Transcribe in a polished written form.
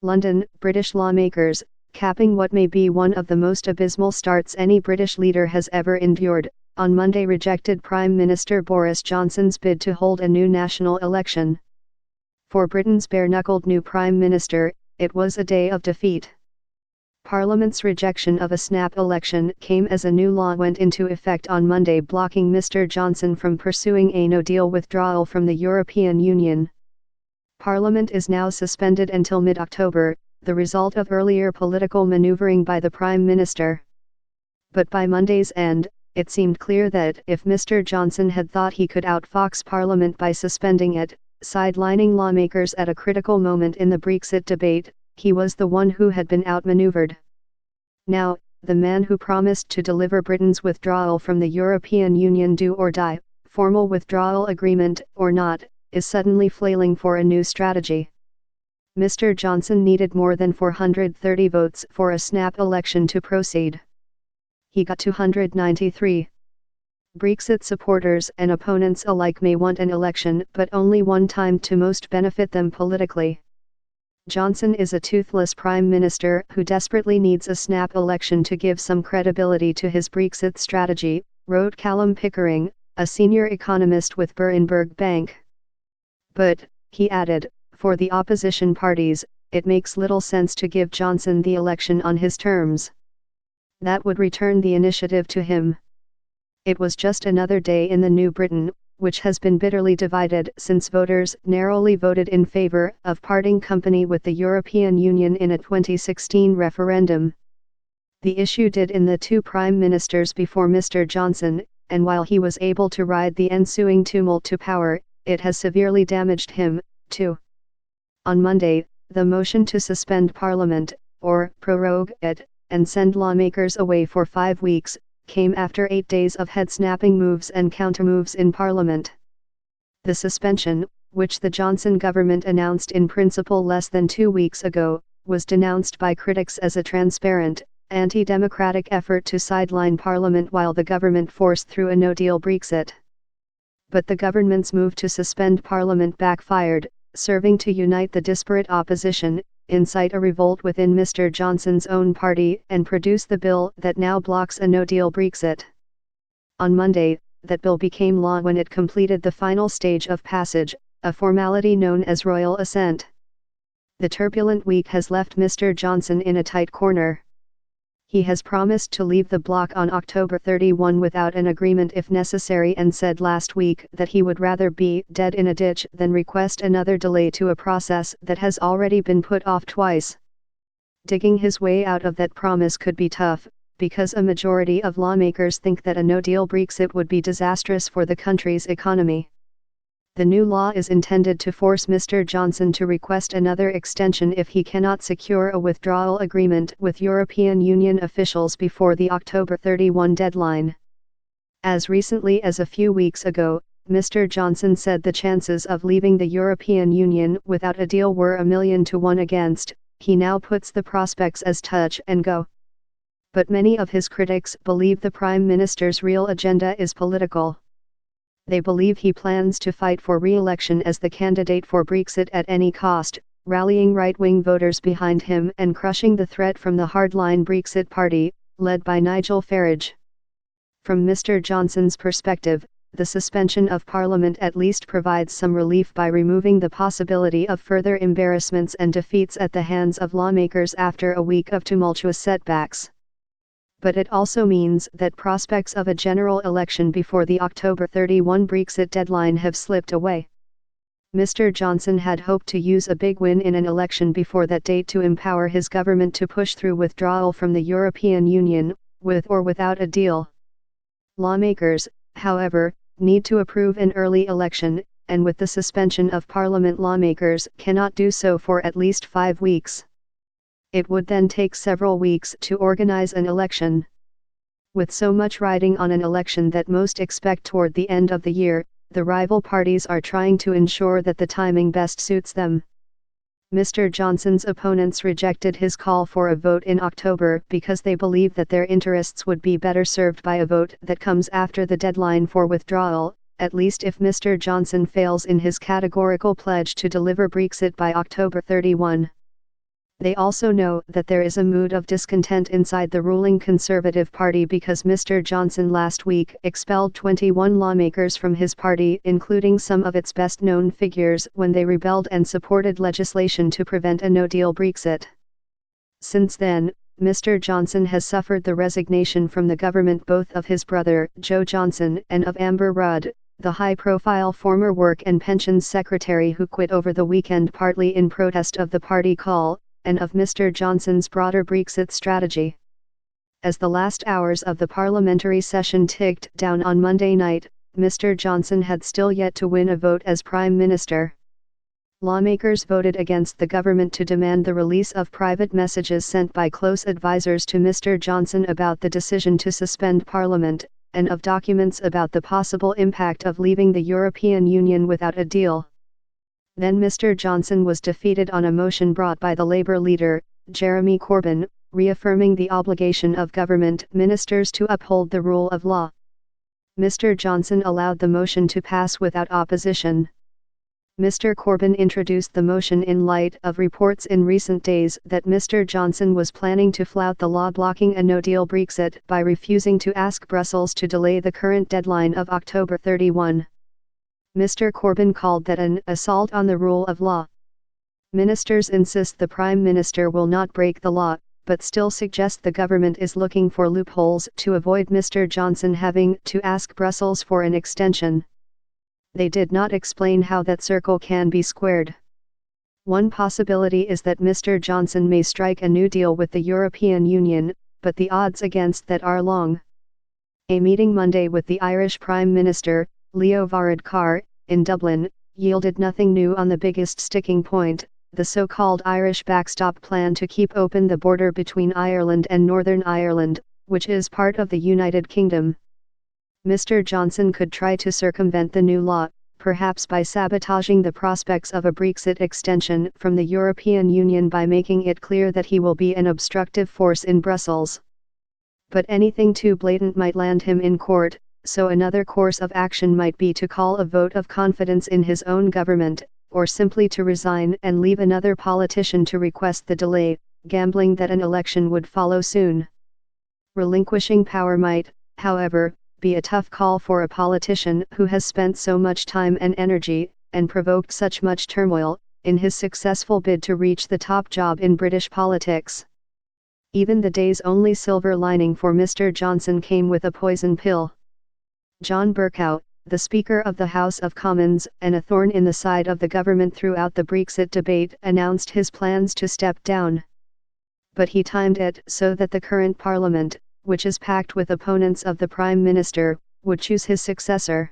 London, British lawmakers, capping what may be one of the most abysmal starts any British leader has ever endured, on Monday rejected Prime Minister Boris Johnson's bid to hold a new national election. For Britain's bare-knuckled new Prime Minister, it was a day of defeat. Parliament's rejection of a snap election came as a new law went into effect on Monday, blocking Mr. Johnson from pursuing a no-deal withdrawal from the European Union. Parliament is now suspended until mid-October, the result of earlier political maneuvering by the Prime Minister. But by Monday's end, it seemed clear that if Mr. Johnson had thought he could outfox Parliament by suspending it, sidelining lawmakers at a critical moment in the Brexit debate, he was the one who had been outmaneuvered. Now, the man who promised to deliver Britain's withdrawal from the European Union do or die, formal withdrawal agreement or not, is suddenly flailing for a new strategy. Mr. Johnson needed more than 430 votes for a snap election to proceed. He got 293. Brexit supporters and opponents alike may want an election, but only one time to most benefit them politically. Johnson is a toothless Prime Minister who desperately needs a snap election to give some credibility to his Brexit strategy, wrote Callum Pickering, a senior economist with Berenberg Bank. But, he added, for the opposition parties, it makes little sense to give Johnson the election on his terms. That would return the initiative to him. It was just another day in the new Britain, which has been bitterly divided since voters narrowly voted in favor of parting company with the European Union in a 2016 referendum. The issue did in the two prime ministers before Mr. Johnson, and while he was able to ride the ensuing tumult to power, it has severely damaged him, too. On Monday, the motion to suspend Parliament, or prorogue it, and send lawmakers away for 5 weeks, came after 8 days of head-snapping moves and countermoves in Parliament. The suspension, which the Johnson government announced in principle less than 2 weeks ago, was denounced by critics as a transparent, anti-democratic effort to sideline Parliament while the government forced through a no-deal Brexit. But the government's move to suspend Parliament backfired, serving to unite the disparate opposition, incite a revolt within Mr. Johnson's own party, and produce the bill that now blocks a no-deal Brexit. On Monday, that bill became law when it completed the final stage of passage, a formality known as royal assent. The turbulent week has left Mr. Johnson in a tight corner. He has promised to leave the bloc on October 31 without an agreement if necessary, and said last week that he would rather be dead in a ditch than request another delay to a process that has already been put off twice. Digging his way out of that promise could be tough, because a majority of lawmakers think that a no-deal Brexit would be disastrous for the country's economy. The new law is intended to force Mr. Johnson to request another extension if he cannot secure a withdrawal agreement with European Union officials before the October 31 deadline. As recently as a few weeks ago, Mr. Johnson said the chances of leaving the European Union without a deal were 1,000,000 to 1 against. He now puts the prospects as touch and go. But many of his critics believe the Prime Minister's real agenda is political. They believe he plans to fight for re-election as the candidate for Brexit at any cost, rallying right-wing voters behind him and crushing the threat from the hardline Brexit party, led by Nigel Farage. From Mr. Johnson's perspective, the suspension of Parliament at least provides some relief by removing the possibility of further embarrassments and defeats at the hands of lawmakers after a week of tumultuous setbacks. But it also means that prospects of a general election before the October 31 Brexit deadline have slipped away. Mr. Johnson had hoped to use a big win in an election before that date to empower his government to push through withdrawal from the European Union, with or without a deal. Lawmakers, however, need to approve an early election, and with the suspension of Parliament, lawmakers cannot do so for at least 5 weeks. It would then take several weeks to organize an election. With so much riding on an election that most expect toward the end of the year, the rival parties are trying to ensure that the timing best suits them. Mr. Johnson's opponents rejected his call for a vote in October because they believe that their interests would be better served by a vote that comes after the deadline for withdrawal, at least if Mr. Johnson fails in his categorical pledge to deliver Brexit by October 31. They also know that there is a mood of discontent inside the ruling Conservative Party because Mr. Johnson last week expelled 21 lawmakers from his party, including some of its best-known figures, when they rebelled and supported legislation to prevent a no-deal Brexit. Since then, Mr. Johnson has suffered the resignation from the government both of his brother, Joe Johnson, and of Amber Rudd, the high-profile former Work and Pensions Secretary who quit over the weekend partly in protest of the party call, and of Mr. Johnson's broader Brexit strategy. As the last hours of the parliamentary session ticked down on Monday night, Mr. Johnson had still yet to win a vote as Prime Minister. Lawmakers voted against the government to demand the release of private messages sent by close advisers to Mr. Johnson about the decision to suspend Parliament, and of documents about the possible impact of leaving the European Union without a deal. Then Mr. Johnson was defeated on a motion brought by the Labour leader, Jeremy Corbyn, reaffirming the obligation of government ministers to uphold the rule of law. Mr. Johnson allowed the motion to pass without opposition. Mr. Corbyn introduced the motion in light of reports in recent days that Mr. Johnson was planning to flout the law blocking a no-deal Brexit by refusing to ask Brussels to delay the current deadline of October 31. Mr. Corbyn called that an assault on the rule of law. Ministers insist the Prime Minister will not break the law, but still suggest the government is looking for loopholes to avoid Mr. Johnson having to ask Brussels for an extension. They did not explain how that circle can be squared. One possibility is that Mr. Johnson may strike a new deal with the European Union, but the odds against that are long. A meeting Monday with the Irish Prime Minister, Leo Varadkar, in Dublin, yielded nothing new on the biggest sticking point, the so-called Irish backstop plan to keep open the border between Ireland and Northern Ireland, which is part of the United Kingdom. Mr. Johnson could try to circumvent the new law, perhaps by sabotaging the prospects of a Brexit extension from the European Union by making it clear that he will be an obstructive force in Brussels. But anything too blatant might land him in court, so another course of action might be to call a vote of confidence in his own government, or simply to resign and leave another politician to request the delay, gambling that an election would follow soon. Relinquishing power might, however, be a tough call for a politician who has spent so much time and energy, and provoked such much turmoil, in his successful bid to reach the top job in British politics. Even the day's only silver lining for Mr. Johnson came with a poison pill. John Bercow, the Speaker of the House of Commons and a thorn in the side of the government throughout the Brexit debate, announced his plans to step down. But he timed it so that the current Parliament, which is packed with opponents of the Prime Minister, would choose his successor.